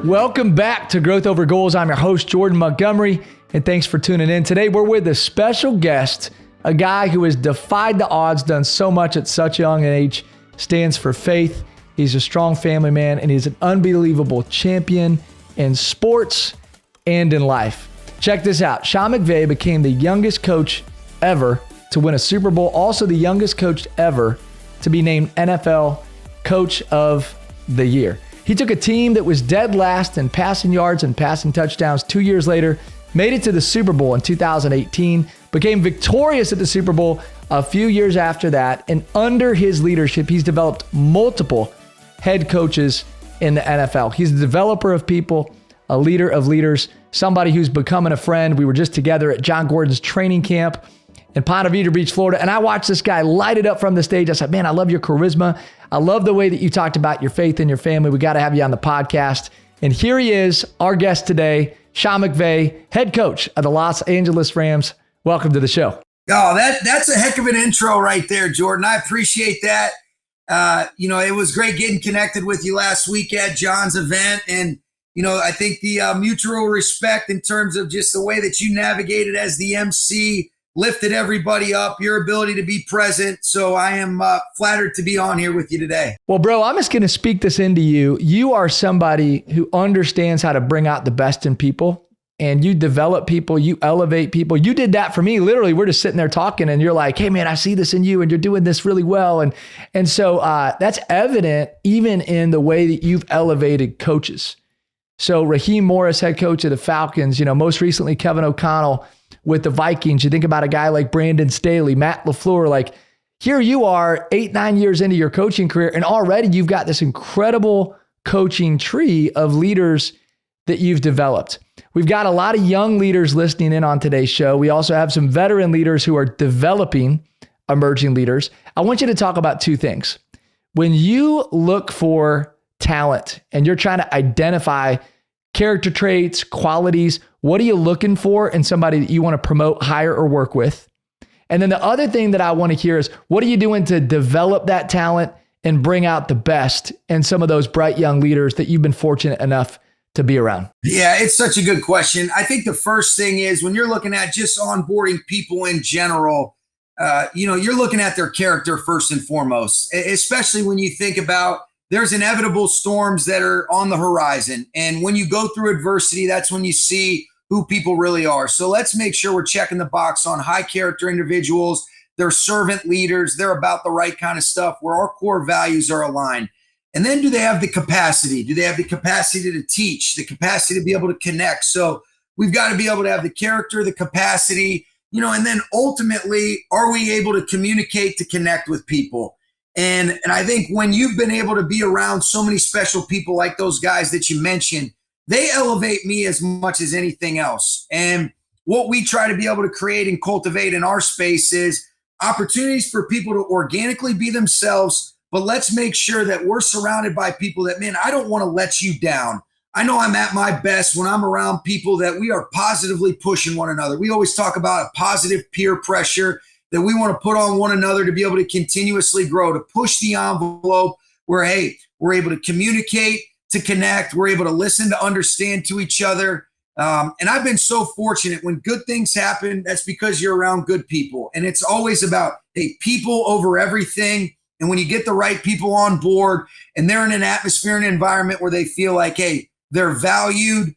Welcome back to Growth Over Goals. I'm your host, Jordan Montgomery, and thanks for tuning in. Today, we're with a special guest, a guy who has defied the odds, done so much at such a young age, stands for faith. He's a strong family man, and he's an unbelievable champion in sports and in life. Check this out. Sean McVay became the youngest coach ever to win a Super Bowl, also the youngest coach ever to be named NFL Coach of the Year. He took a team that was dead last in passing yards and passing touchdowns 2 years later, made it to the Super Bowl in 2018, became victorious at the Super Bowl a few years after that, and under his leadership, he's developed multiple head coaches in the NFL. He's a developer of people, a leader of leaders, somebody who's becoming a friend. We were just together at John Gordon's training camp in Ponte Vedra Beach, Florida, and I watched this guy light it up from the stage. I said, man, I love your charisma. I love the way that you talked about your faith and your family. We got to have you on the podcast. And here he is, our guest today, Sean McVay, head coach of the Los Angeles Rams. Welcome to the show. Oh, that's a heck of an intro right there, Jordan. I appreciate that. It was great getting connected with you last week at John's event. And, I think the mutual respect in terms of just the way that you navigated as the MC lifted everybody up, your ability to be present. So I am flattered to be on here with you today. Well, bro, I'm just going to speak this into you. You are somebody who understands how to bring out the best in people, and you develop people, you elevate people. You did that for me. Literally, we're just sitting there talking and you're like, hey man, I see this in you and you're doing this really well. And so that's evident even in the way that you've elevated coaches. So Raheem Morris, head coach of the Falcons, most recently Kevin O'Connell with the Vikings. You think about a guy like Brandon Staley, Matt LaFleur, like here you are 8-9 years into your coaching career, and already you've got this incredible coaching tree of leaders that you've developed. We've got a lot of young leaders listening in on today's show. We also have some veteran leaders who are developing emerging leaders. I want you to talk about two things. When you look for talent and you're trying to identify character traits, qualities, what are you looking for in somebody that you want to promote, hire, or work with? And then the other thing that I want to hear is, what are you doing to develop that talent and bring out the best in some of those bright young leaders that you've been fortunate enough to be around? Yeah, it's such a good question. I think the first thing is when you're looking at just onboarding people in general, you're looking at their character first and foremost, especially when you think about there's inevitable storms that are on the horizon. And when you go through adversity, that's when you see who people really are. So let's make sure we're checking the box on high character individuals. They're servant leaders. They're about the right kind of stuff where our core values are aligned. And then do they have the capacity? Do they have the capacity to teach, the capacity to be able to connect? So we've got to be able to have the character, the capacity, and then ultimately, are we able to communicate, to connect with people? And I think when you've been able to be around so many special people like those guys that you mentioned, they elevate me as much as anything else. And what we try to be able to create and cultivate in our space is opportunities for people to organically be themselves, but let's make sure that we're surrounded by people that, man, I don't want to let you down. I know I'm at my best when I'm around people that we are positively pushing one another. We always talk about a positive peer pressure that we want to put on one another to be able to continuously grow, to push the envelope where, hey, we're able to communicate, to connect, we're able to listen, to understand to each other. And I've been so fortunate when good things happen, that's because you're around good people. And it's always about, hey, people over everything. And when you get the right people on board and they're in an atmosphere and environment where they feel like, hey, they're valued,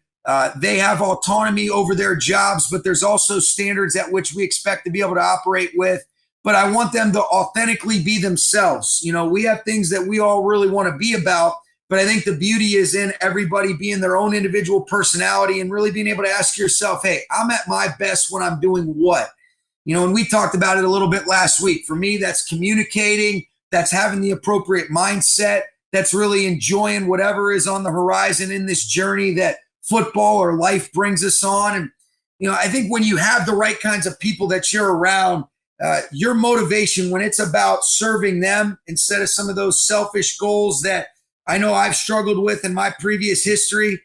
they have autonomy over their jobs, but there's also standards at which we expect to be able to operate with. But I want them to authentically be themselves. We have things that we all really want to be about, but I think the beauty is in everybody being their own individual personality and really being able to ask yourself, hey, I'm at my best when I'm doing what? And we talked about it a little bit last week. For me, that's communicating, that's having the appropriate mindset, that's really enjoying whatever is on the horizon in this journey that football or life brings us on. And, I think when you have the right kinds of people that you're around, your motivation, when it's about serving them instead of some of those selfish goals that I know I've struggled with in my previous history,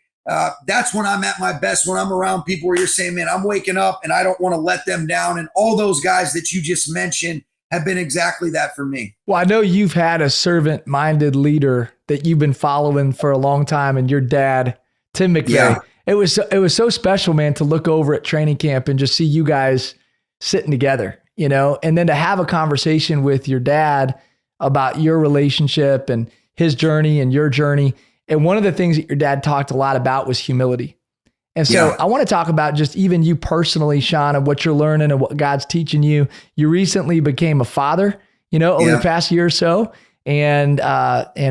that's when I'm at my best, when I'm around people where you're saying, man, I'm waking up and I don't want to let them down. And all those guys that you just mentioned have been exactly that for me. Well, I know you've had a servant-minded leader that you've been following for a long time, and your dad Tim McVay. Yeah. It was so special, man, to look over at training camp and just see you guys sitting together, and then to have a conversation with your dad about your relationship and his journey and your journey. And one of the things that your dad talked a lot about was humility. And so I want to talk about just even you personally, Sean, and what you're learning and what God's teaching you. You recently became a father, over the past year or so. And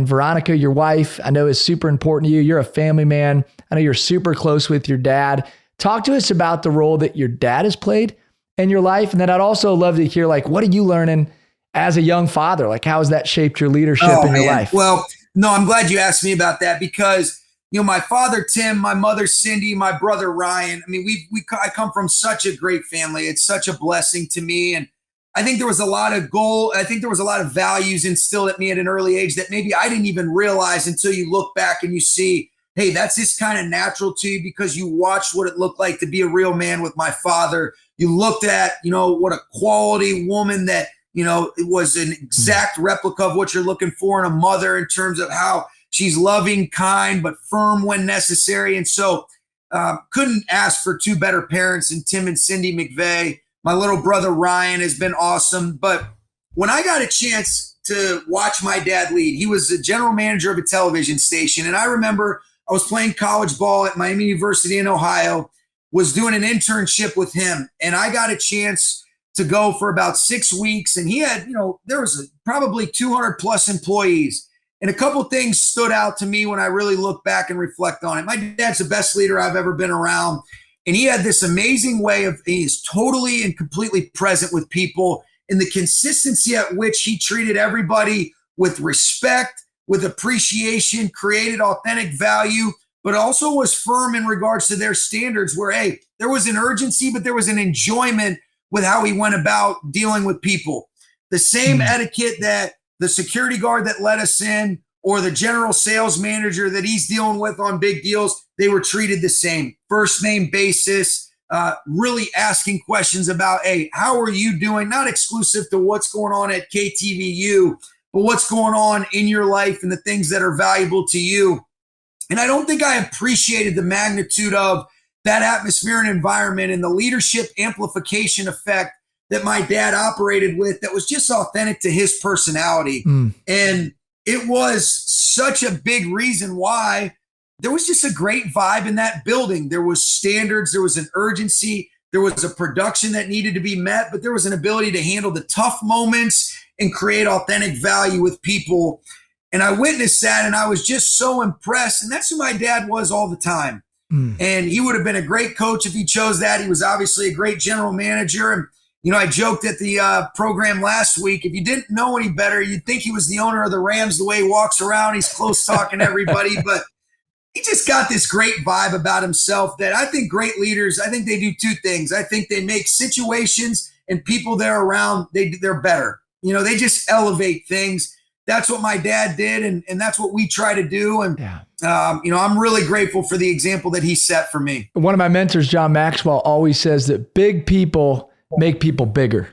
Veronica, your wife, I know is super important to you. You're a family man. I know you're super close with your dad. Talk to us about the role that your dad has played in your life. And then I'd also love to hear, what are you learning as a young father? How has that shaped your leadership in your life? Well, no, I'm glad you asked me about that because my father, Tim, my mother, Cindy, my brother, Ryan. I mean, I come from such a great family. It's such a blessing to me. And I think there was a lot of values instilled at me at an early age that maybe I didn't even realize until you look back and you see, hey, that's just kind of natural to you because you watched what it looked like to be a real man with my father. You looked at, what a quality woman that, it was an exact replica of what you're looking for in a mother in terms of how she's loving, kind, but firm when necessary. And so couldn't ask for two better parents than Tim and Cindy McVay. My little brother, Ryan, has been awesome. But when I got a chance to watch my dad lead, he was the general manager of a television station. And I remember I was playing college ball at Miami University in Ohio, was doing an internship with him. And I got a chance to go for about 6 weeks. And he had, there was probably 200 plus employees. And a couple things stood out to me when I really look back and reflect on it. My dad's the best leader I've ever been around. And he had this amazing way of, he's totally and completely present with people, and the consistency at which he treated everybody with respect, with appreciation, created authentic value, but also was firm in regards to their standards where, hey, there was an urgency, but there was an enjoyment with how he went about dealing with people. The same etiquette that the security guard that let us in or the general sales manager that he's dealing with on big deals, they were treated the same. First name basis, really asking questions about, hey, how are you doing? Not exclusive to what's going on at KTVU, but what's going on in your life and the things that are valuable to you. And I don't think I appreciated the magnitude of that atmosphere and environment and the leadership amplification effect that my dad operated with that was just authentic to his personality. And it was such a big reason why there was just a great vibe in that building. There was standards, there was an urgency, there was a production that needed to be met, but there was an ability to handle the tough moments and create authentic value with people. And I witnessed that and I was just so impressed. And that's who my dad was all the time. And he would have been a great coach if he chose that. He was obviously a great general manager. And, I joked at the program last week, if you didn't know any better, you'd think he was the owner of the Rams the way he walks around. He's close talking to everybody, but he just got this great vibe about himself that I think great leaders, I think they do two things. I think they make situations and people they're around, they're better. They just elevate things. That's what my dad did, and that's what we try to do. And, I'm really grateful for the example that he set for me. One of my mentors, John Maxwell, always says that big people make people bigger.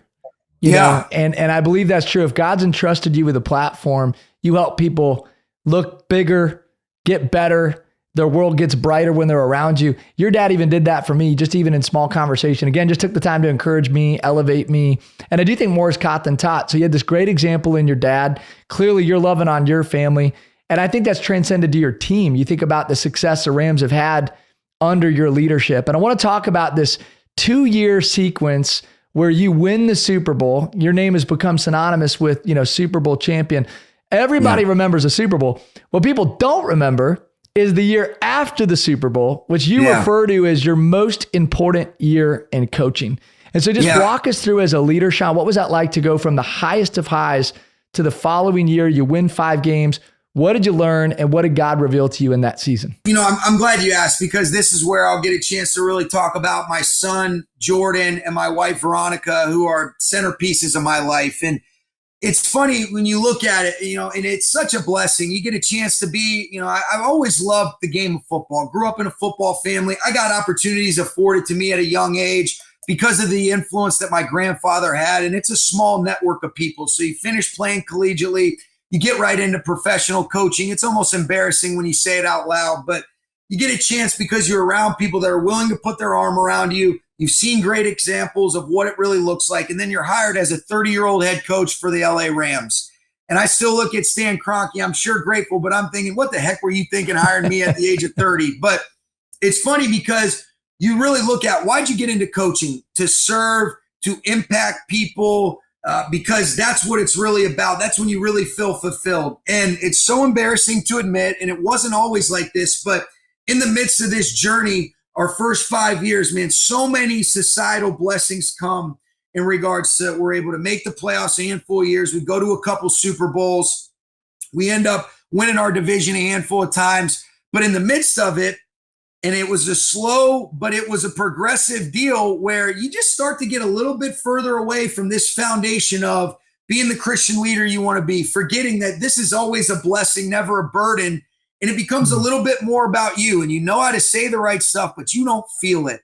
You know? And I believe that's true. If God's entrusted you with a platform, you help people look bigger, get better. Their world gets brighter when they're around you. Your dad even did that for me, just even in small conversation. Again, just took the time to encourage me, elevate me. And I do think more is caught than taught. So you had this great example in your dad. Clearly, you're loving on your family. And I think that's transcended to your team. You think about the success the Rams have had under your leadership. And I want to talk about this 2-year sequence where you win the Super Bowl. Your name has become synonymous with, Super Bowl champion. Everybody remembers the Super Bowl. What people don't remember is the year after the Super Bowl, which you refer to as your most important year in coaching. And so just walk us through as a leader, Sean, what was that like to go from the highest of highs to the following year? You win 5 games. What did you learn and what did God reveal to you in that season? I'm glad you asked because this is where I'll get a chance to really talk about my son, Jordan, and my wife, Veronica, who are centerpieces of my life. And it's funny when you look at it, and it's such a blessing. You get a chance to be, I've always loved the game of football, grew up in a football family. I got opportunities afforded to me at a young age because of the influence that my grandfather had. And it's a small network of people. So you finish playing collegiately, you get right into professional coaching. It's almost embarrassing when you say it out loud, but you get a chance because you're around people that are willing to put their arm around you. You've seen great examples of what it really looks like. And then you're hired as a 30-year-old head coach for the LA Rams. And I still look at Stan Kroenke, I'm sure grateful, but I'm thinking, what the heck were you thinking hiring me at the age of 30? But it's funny because you really look at, why'd you get into coaching? To serve, to impact people, because that's what it's really about. That's when you really feel fulfilled. And it's so embarrassing to admit, and it wasn't always like this, but in the midst of this journey, our first 5 years, man, so many societal blessings come in regards to we're able to make the playoffs a handful of years. We go to a couple Super Bowls. We end up winning our division a handful of times. But in the midst of it, and it was a slow, but it was a progressive deal where you just start to get a little bit further away from this foundation of being the Christian leader you want to be, forgetting that this is always a blessing, never a burden. And it becomes a little bit more about you, and you know how to say the right stuff, but you don't feel it.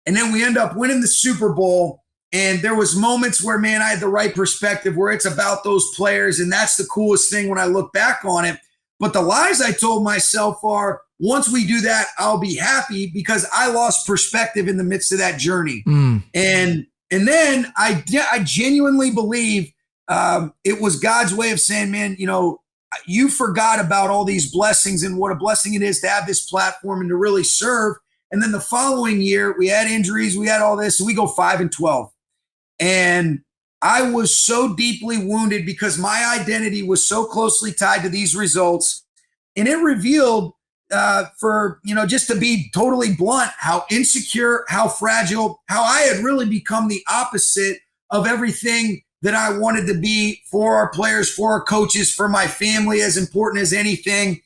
And then we end up winning the Super Bowl. And there was moments where, man, I had the right perspective where it's about those players. And that's the coolest thing when I look back on it. But the lies I told myself are, once we do that, I'll be happy, because I lost perspective in the midst of that journey. And then I genuinely believe it was God's way of saying, man, you know, you forgot about all these blessings and what a blessing it is to have this platform and to really serve. And then the following year, we had injuries, we had all this, and we go 5-12. And I was so deeply wounded because my identity was so closely tied to these results. And it revealed, just to be totally blunt, how insecure, how fragile, how I had really become the opposite of everything that I wanted to be for our players, for our coaches, for my family, as important as anything.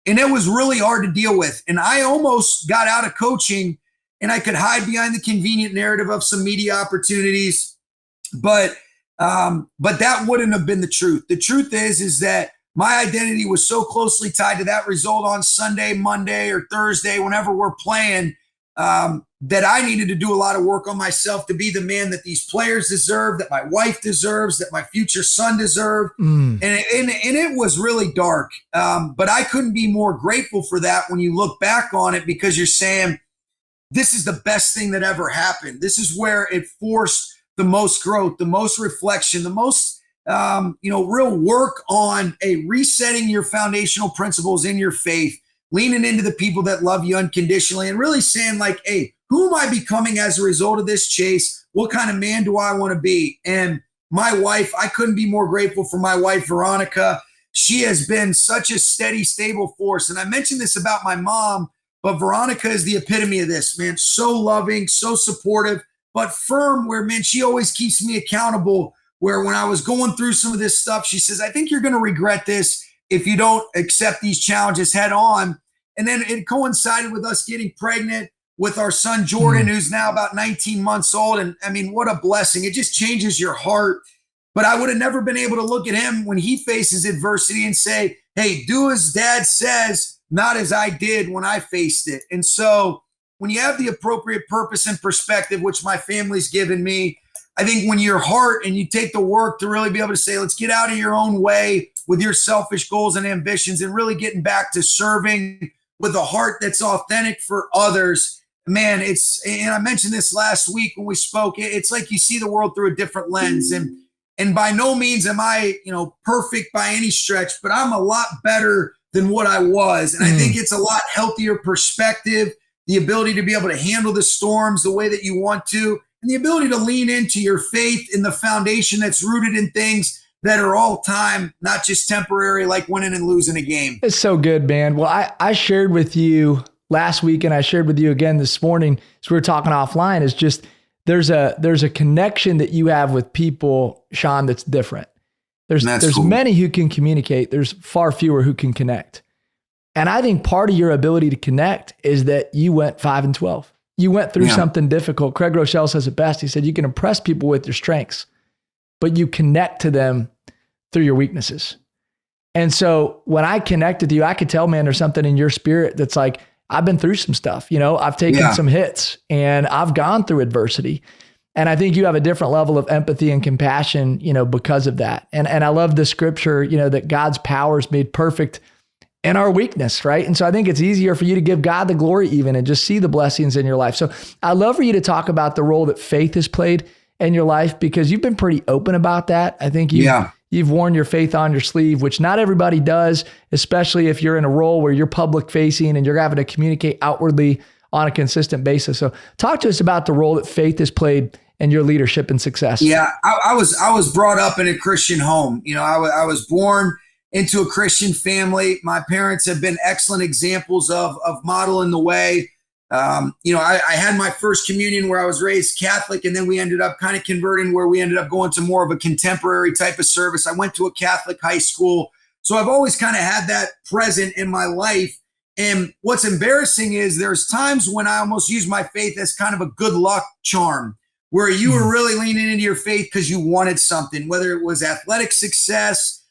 And it was really hard to deal with. And I almost got out of coaching, and I could hide behind the convenient narrative of some media opportunities. But that wouldn't have been the truth. The truth is that my identity was so closely tied to that result on Sunday, Monday, or Thursday, whenever we're playing, that I needed to do a lot of work on myself to be the man that these players deserve, that my wife deserves, that my future son deserved. And it was really dark. But I couldn't be more grateful for that when you look back on it, because you're saying, this is the best thing that ever happened. This is where it forced the most growth, the most reflection, the most, real work on resetting your foundational principles in your faith, leaning into the people that love you unconditionally, and really saying, like, hey, who am I becoming as a result of this chase? What kind of man do I want to be? And my wife, I couldn't be more grateful for my wife, Veronica. She has been such a steady, stable force. And I mentioned this about my mom, but Veronica is the epitome of this, man. So loving, so supportive, but firm, where, man, she always keeps me accountable, where when I was going through some of this stuff, she says, I think you're going to regret this if you don't accept these challenges head on. And then it coincided with us getting pregnant with our son, Jordan, who's now about 19 months old. And I mean, what a blessing. It just changes your heart. But I would have never been able to look at him when he faces adversity and say, hey, do as dad says, not as I did when I faced it. And so when you have the appropriate purpose and perspective, which my family's given me, I think when your heart and you take the work to really be able to say, let's get out of your own way with your selfish goals and ambitions and really getting back to serving with a heart that's authentic for others, man, and I mentioned this last week when we spoke, it's like you see the world through a different lens. And by no means am I, perfect by any stretch, but I'm a lot better than what I was. And I think it's a lot healthier perspective, the ability to be able to handle the storms the way that you want to, and the ability to lean into your faith in the foundation that's rooted in things that are all time, not just temporary, like winning and losing a game. It's so good, man. Well, I shared with you last week, and I shared with you again this morning, as we were talking offline, is just there's a connection that you have with people, Sean, that's different. There's cool. Many who can communicate. There's far fewer who can connect. And I think part of your ability to connect is that you went 5-12. You went through something difficult. Craig Rochelle says it best. He said, you can impress people with your strengths, but you connect to them through your weaknesses. And so when I connected to you, I could tell, man, there's something in your spirit that's like, I've been through some stuff, I've taken some hits and I've gone through adversity. And I think you have a different level of empathy and compassion, because of that. And I love the scripture, that God's power is made perfect and our weakness, right? And so I think it's easier for you to give God the glory even and just see the blessings in your life. So I'd love for you to talk about the role that faith has played in your life, because you've been pretty open about that. I think you've worn your faith on your sleeve, which not everybody does, especially if you're in a role where you're public facing and you're having to communicate outwardly on a consistent basis. So talk to us about the role that faith has played in your leadership and success. Yeah, I was brought up in a Christian home. I was born into a Christian family. My parents have been excellent examples of modeling the way. I had my first communion where I was raised Catholic, and then we ended up kind of converting where we ended up going to more of a contemporary type of service. I went to a Catholic high school. So I've always kind of had that present in my life. And what's embarrassing is there's times when I almost use my faith as kind of a good luck charm, where you were really leaning into your faith because you wanted something, whether it was athletic success,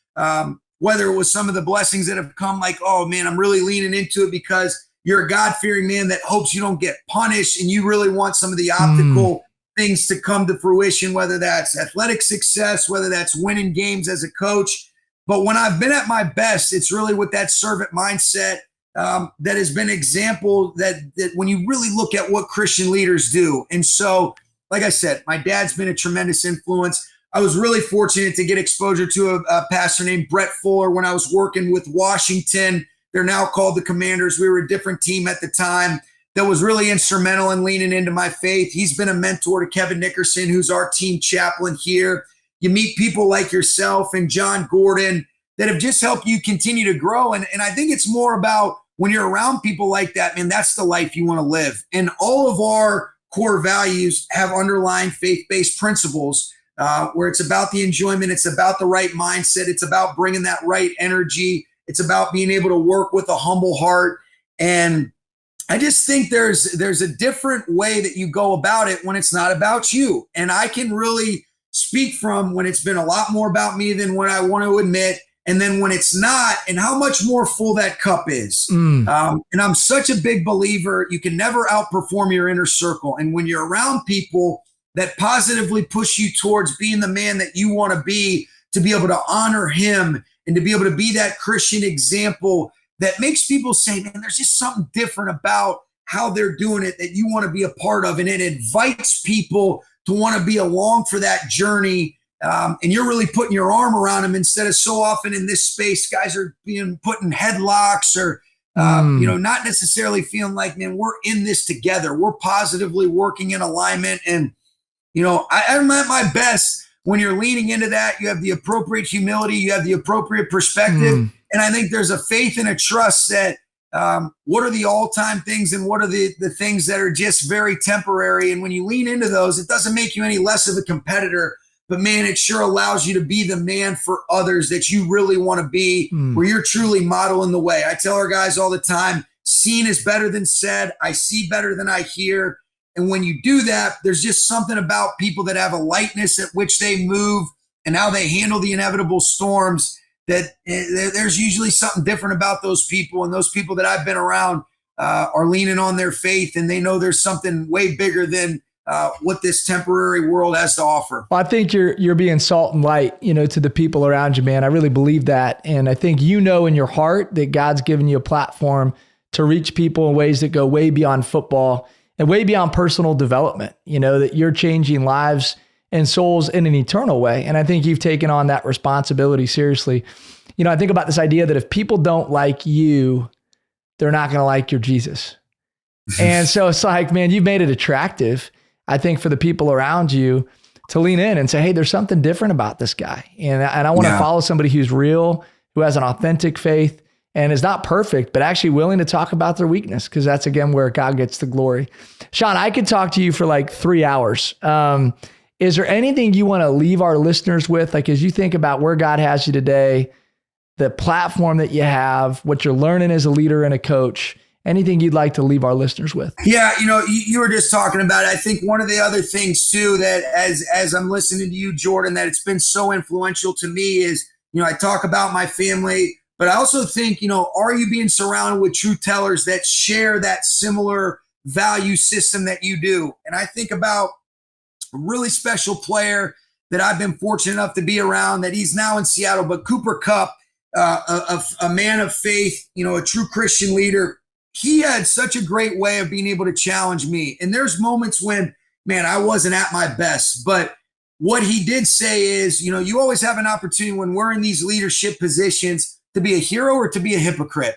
whether it was some of the blessings that have come like, oh man, I'm really leaning into it because you're a God-fearing man that hopes you don't get punished, and you really want some of the optical things to come to fruition, whether that's athletic success, whether that's winning games as a coach. But when I've been at my best, it's really with that servant mindset that has been example that when you really look at what Christian leaders do. And so, like I said, my dad's been a tremendous influence. I was really fortunate to get exposure to a pastor named Brett Fuller when I was working with Washington. They're now called the Commanders. We were a different team at the time that was really instrumental in leaning into my faith. He's been a mentor to Kevin Nickerson, who's our team chaplain here. You meet people like yourself and John Gordon that have just helped you continue to grow. And I think it's more about when you're around people like that, man, that's the life you want to live. And all of our core values have underlying faith-based principles where it's about the enjoyment. It's about the right mindset. It's about bringing that right energy. It's about being able to work with a humble heart. And I just think there's a different way that you go about it when it's not about you. And I can really speak from when it's been a lot more about me than what I want to admit. And then when it's not, and how much more full that cup is. And I'm such a big believer, you can never outperform your inner circle. And when you're around people that positively push you towards being the man that you want to be able to honor him and to be able to be that Christian example that makes people say, man, there's just something different about how they're doing it that you want to be a part of. And it invites people to want to be along for that journey. And you're really putting your arm around them instead of so often in this space, guys are being put in headlocks or, not necessarily feeling like, man, we're in this together. We're positively working in alignment. And, I'm at my best when you're leaning into that. You have the appropriate humility. You have the appropriate perspective. And I think there's a faith and a trust that what are the all-time things and what are the things that are just very temporary. And when you lean into those, it doesn't make you any less of a competitor. But man, it sure allows you to be the man for others that you really want to be, where you're truly modeling the way. I tell our guys all the time, seen is better than said. I see better than I hear. And when you do that, there's just something about people that have a lightness at which they move and how they handle the inevitable storms that there's usually something different about those people. And those people that I've been around are leaning on their faith, and they know there's something way bigger than what this temporary world has to offer. Well, I think you're being salt and light, to the people around you, man. I really believe that. And I think in your heart that God's given you a platform to reach people in ways that go way beyond football and way beyond personal development, that you're changing lives and souls in an eternal way. And I think you've taken on that responsibility seriously. I think about this idea that if people don't like you, they're not going to like your Jesus. And so it's like, man, you've made it attractive, I think, for the people around you to lean in and say, hey, there's something different about this guy. And I want to follow somebody who's real, who has an authentic faith and is not perfect, but actually willing to talk about their weakness, because that's, again, where God gets the glory. Sean, I could talk to you for like 3 hours. Is there anything you want to leave our listeners with? Like, as you think about where God has you today, the platform that you have, what you're learning as a leader and a coach, anything you'd like to leave our listeners with? Yeah, you were just talking about it. I think one of the other things too, that as I'm listening to you, Jordan, that it's been so influential to me is, I talk about my family, but I also think, are you being surrounded with truth tellers that share that similar value system that you do? And I think about a really special player that I've been fortunate enough to be around, that he's now in Seattle, but Cooper Kupp, a man of faith, a true Christian leader. He had such a great way of being able to challenge me. And there's moments when, man, I wasn't at my best. But what he did say is, you always have an opportunity when we're in these leadership positions to be a hero or to be a hypocrite.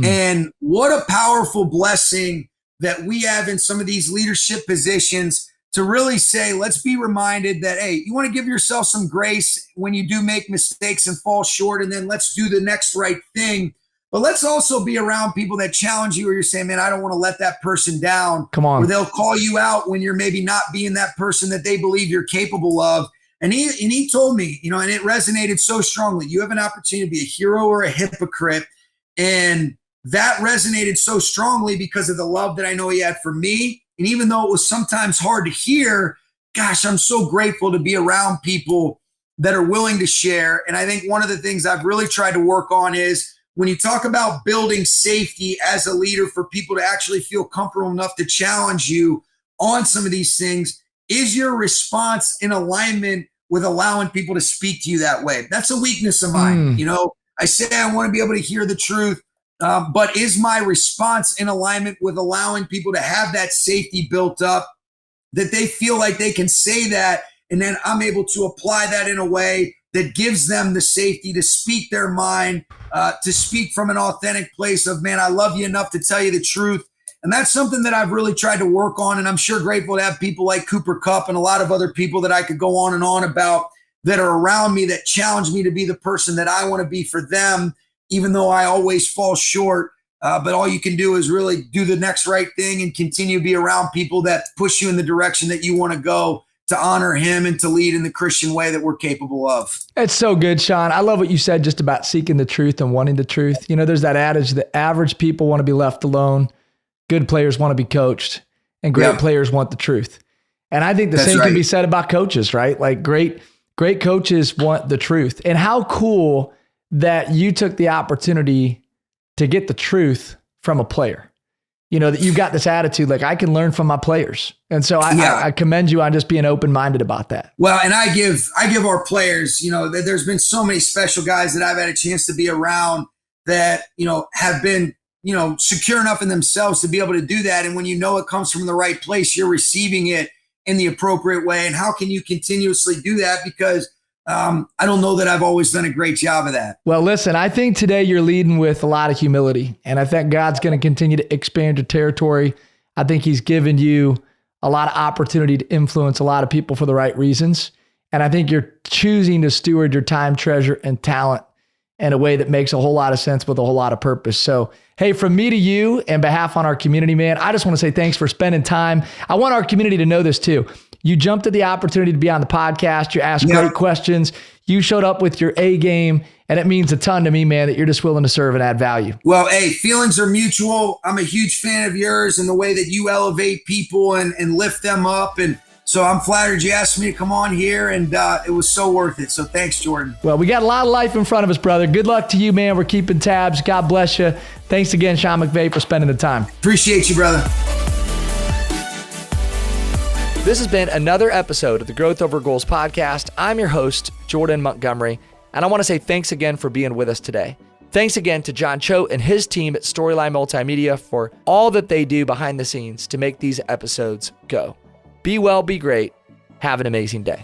And what a powerful blessing that we have in some of these leadership positions to really say, let's be reminded that, hey, you want to give yourself some grace when you do make mistakes and fall short, and then let's do the next right thing. But let's also be around people that challenge you, or you're saying, man, I don't want to let that person down. Come on. Or they'll call you out when you're maybe not being that person that they believe you're capable of. And he told me, and it resonated so strongly. You have an opportunity to be a hero or a hypocrite. And that resonated so strongly because of the love that I know he had for me. And even though it was sometimes hard to hear, gosh, I'm so grateful to be around people that are willing to share. And I think one of the things I've really tried to work on is when you talk about building safety as a leader for people to actually feel comfortable enough to challenge you on some of these things, is your response in alignment with allowing people to speak to you that way? That's a weakness of mine. I say I want to be able to hear the truth. But is my response in alignment with allowing people to have that safety built up, that they feel like they can say that, and then I'm able to apply that in a way that gives them the safety to speak their mind, to speak from an authentic place of, man, I love you enough to tell you the truth. And that's something that I've really tried to work on. And I'm sure grateful to have people like Cooper Kupp and a lot of other people that I could go on and on about that are around me that challenge me to be the person that I want to be for them, even though I always fall short. But all you can do is really do the next right thing and continue to be around people that push you in the direction that you want to go, to honor him and to lead in the Christian way that we're capable of. It's so good, Sean. I love what you said just about seeking the truth and wanting the truth. There's that adage that average people want to be left alone, good players want to be coached, and great players want the truth. And I think the same can be said about coaches, right? Like great coaches want the truth. And how cool that you took the opportunity to get the truth from a player. That you've got this attitude, like I can learn from my players. And so I commend you on just being open-minded about that. Well, and I give our players, there's been so many special guys that I've had a chance to be around that, have been, secure enough in themselves to be able to do that. And when it comes from the right place, you're receiving it in the appropriate way. And how can you continuously do that? Because I don't know that I've always done a great job of that. Well, listen, I think today you're leading with a lot of humility, and I think God's going to continue to expand your territory. I think he's given you a lot of opportunity to influence a lot of people for the right reasons. And I think you're choosing to steward your time, treasure, and talent in a way that makes a whole lot of sense with a whole lot of purpose. So, hey, from me to you and behalf on our community, man, I just want to say thanks for spending time. I want our community to know this too. You jumped at the opportunity to be on the podcast. You asked great questions. You showed up with your A game, and it means a ton to me, man, that you're just willing to serve and add value. Well, hey, feelings are mutual. I'm a huge fan of yours and the way that you elevate people and lift them up. And so I'm flattered you asked me to come on here, and it was so worth it. So thanks, Jordan. Well, we got a lot of life in front of us, brother. Good luck to you, man. We're keeping tabs. God bless you. Thanks again, Sean McVay, for spending the time. Appreciate you, brother. This has been another episode of the Growth Over Goals podcast. I'm your host, Jordan Montgomery, and I want to say thanks again for being with us today. Thanks again to John Choate and his team at Storyline Multimedia for all that they do behind the scenes to make these episodes go. Be well, be great. Have an amazing day.